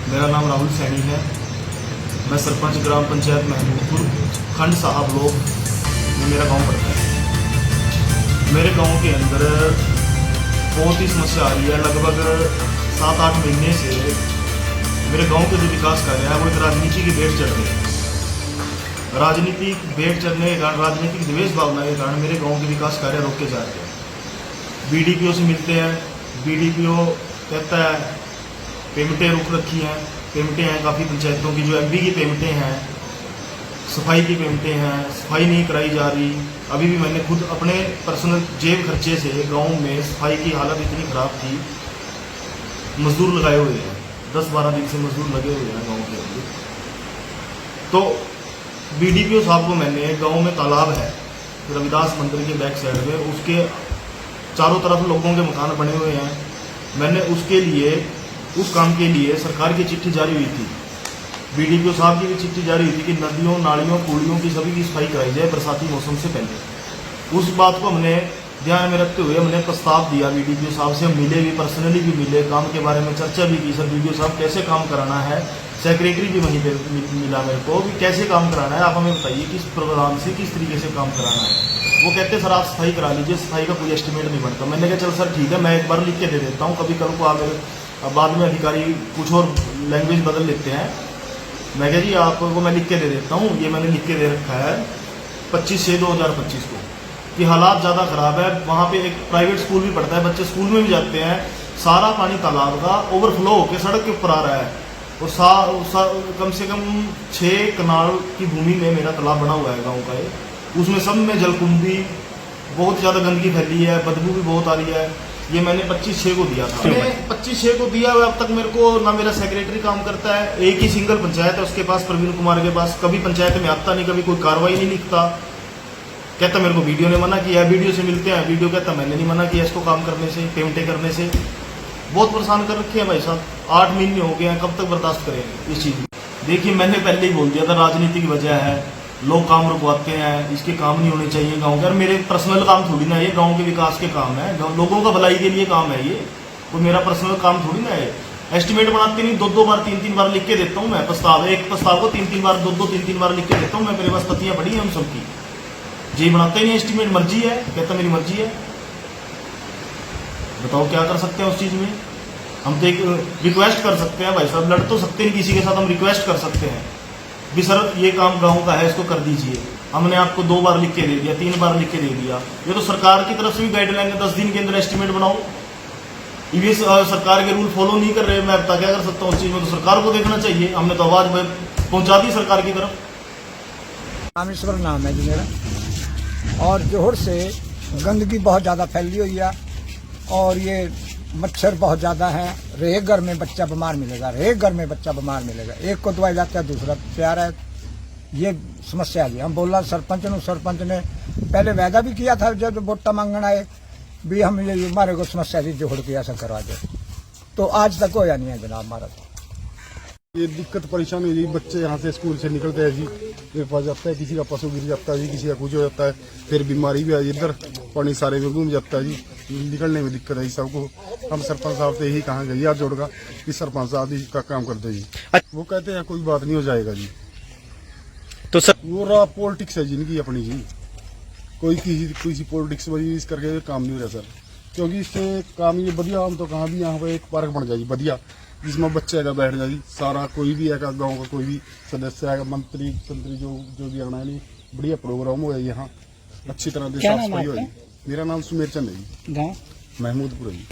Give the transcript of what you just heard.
मेरा नाम राहुल सैनी है। मैं सरपंच ग्राम पंचायत महमूदपुर खंड साहब लोग में मेरा गांव पड़ता है। मेरे गांव के अंदर बहुत ही समस्या आ रही है। लगभग 7-8 महीने से मेरे गांव के जो विकास कार्य है वो एक राजनीति की भेंट चढ़ रही है। राजनीतिक भेंट चढ़ने के कारण, राजनीतिक द्वेष भावना के कारण मेरे गाँव के विकास कार्य रोके जा रहे हैं। बीडीपीओ से मिलते हैं, बीडीपीओ कहता है पेमेंटें रुक रखी हैं। पेमेंटें हैं काफ़ी पंचायतों की, जो एमपी की पेमेंटें हैं, सफाई की पेमेंटें हैं, सफाई नहीं कराई जा रही। अभी भी मैंने खुद अपने पर्सनल जेब खर्चे से गांव में सफाई की हालत इतनी ख़राब थी, मजदूर लगाए हुए हैं, 10-12 दिन से मजदूर लगे हुए हैं गांव के अंदर। तो बीडीपीओ साहब को मैंने, गांव में तालाब है रविदास मंदिर के बैक साइड में, उसके चारों तरफ लोगों के मकान बने हुए हैं। मैंने उसके लिए, उस काम के लिए सरकार की चिट्ठी जारी हुई थी, बीडीपीओ साहब की भी चिट्ठी जारी हुई थी कि नदियों, नालियों, कूड़ियों की सभी की सफाई कराई जाए बरसाती मौसम से पहले। उस बात को हमने ध्यान में रखते हुए हमने प्रस्ताव दिया बीडीपीओ साहब से। हम मिले भी, पर्सनली भी मिले, काम के बारे में चर्चा भी की। सर बीडीओ साहब कैसे काम कराना है, सेक्रेटरी भी वहीं पर मिला मेरे को, भी कैसे काम कराना है, आप हमें बताइए किस प्रोग्राम से, किस तरीके से काम कराना है। वो कहते सर आप सफाई करा लीजिए, सफाई का कोई एस्टिमेट नहीं बनता। मैंने कहा चल सर ठीक है, मैं एक बार लिख के दे देता हूँ, कभी कल को आगे बाद में अधिकारी कुछ और लैंग्वेज बदल लेते हैं। मैं कहा जी आपको मैं लिख के दे देता हूँ। ये मैंने लिख के दे रखा है 25/6/2025 को कि हालात ज़्यादा ख़राब है। वहाँ पे एक प्राइवेट स्कूल भी पढ़ता है, बच्चे स्कूल में भी जाते हैं, सारा पानी तालाब का ओवरफ्लो होकर सड़क के ऊपर आ रहा है। और कम से कम 6 कनाल की भूमि में मेरा तालाब बना हुआ है गाँव का। उसमें सब में जलकुंभी, बहुत ज़्यादा गंदगी फैली है, बदबू भी बहुत आ रही है। ये मैंने 25/6 को दिया था। मैंने 25/6 को दिया हुआ, अब तक मेरे को ना मेरा सेक्रेटरी काम करता है। एक ही सिंगल पंचायत है उसके पास, प्रवीण कुमार के पास, कभी पंचायत में आता नहीं, कभी कोई कार्रवाई नहीं लिखता। कहता मेरे को वीडियो ने मना किया, वीडियो से मिलते हैं, वीडियो कहता मैंने नहीं मना किया इसको काम करने से, पेमेंटें करने से। बहुत परेशान कर रखे हैं भाई साहब, 8 महीने हो गए हैं, कब तक बर्दाश्त करेंगे इस चीज़ में। देखिए मैंने पहले ही बोल दिया था, राजनीति की वजह है, लोग काम रुकवाते हैं, इसके काम नहीं होने चाहिए गांव के। और मेरे पर्सनल काम थोड़ी ना, ये गांव के विकास के काम है, लोगों का भलाई के लिए काम है ये, तो मेरा पर्सनल काम थोड़ी ना है। एस्टिमेट बनाते नहीं, 2-2 बार 3-3 बार लिख के देता हूँ मैं प्रस्ताव। एक प्रस्ताव को 3-3 बार, 2-2, 3-3 बार लिख के देता हूँ मैं। मेरे पास पतियाँ पड़ी हैं उन सबकी। जी बनाते ही नहीं एस्टिमेट, मर्जी है, कहता मेरी मर्जी है। बताओ क्या कर सकते हैं उस चीज़ में। हम तो एक रिक्वेस्ट कर सकते हैं भाई साहब, लड़ तो सकते हैं किसी के साथ, हम रिक्वेस्ट कर सकते हैं भी सर ये काम गांव का है, इसको कर दीजिए। हमने आपको 2 बार लिख के दे दिया, 3 बार लिख के दे दिया। ये तो सरकार की तरफ से भी गाइडलाइन है, 10 दिन के अंदर एस्टिमेट बनाओ। ये सरकार के रूल फॉलो नहीं कर रहे, मैं अब क्या कर सकता हूँ उस चीज़ में, तो सरकार को देखना चाहिए। हमने तो आवाज़ पहुँचा दी सरकार की तरफ। रामेश्वर नाम है जी मेरा। और जोहर से गंदगी बहुत ज़्यादा फैली हुई है, और ये मच्छर बहुत ज़्यादा है। रेह घर में बच्चा बीमार मिलेगा, रेह घर में बच्चा बीमार मिलेगा, एक को दवाई जाता है दूसरा प्यार है। ये समस्या आ गई। हम बोला सरपंच ने पहले वायदा भी किया था, जब वोटा मांगना आए भी हम ये हमारे को समस्या थी जोड़ के ऐसा करवा दे, तो आज तक होया नहीं है जनाब हमारा। तो ये दिक्कत परेशानी हुई, बच्चे यहाँ से स्कूल से निकलते हैं जी, मेरे पास जाता है, किसी का पशु गिर जाता है जी, किसी का कुछ हो जाता है, फिर बीमारी भी आई, इधर पानी सारे में घूम जाता है जी, निकलने में दिक्कत है सबको। हम सरपंच साहब से यही कहा गई यार जोड़गा कि सरपंच साहब इसका काम कर दे जी। वो कहते हैं कोई बात नहीं हो जाएगा जी। तो सर वो रहा पॉलिटिक्स है जिनकी अपनी जी, कोई किसी पॉलिटिक्स वजह इस करके काम नहीं हो रहा सर, क्योंकि इससे काम ये बढ़िया। हम तो कहाँ भी यहाँ पे एक पार्क बन जाएगी बढ़िया, जिसमें बच्चे आएगा बैठ जाएगी, सारा कोई भी आएगा, गांव का कोई भी सदस्य आएगा, मंत्री जो भी आना है, नहीं बढ़िया प्रोग्राम हो यहाँ, अच्छी तरह से साफ सफाई होगी। मेरा नाम सुमेर चंद है जी, गाँव महमूदपुर है जी।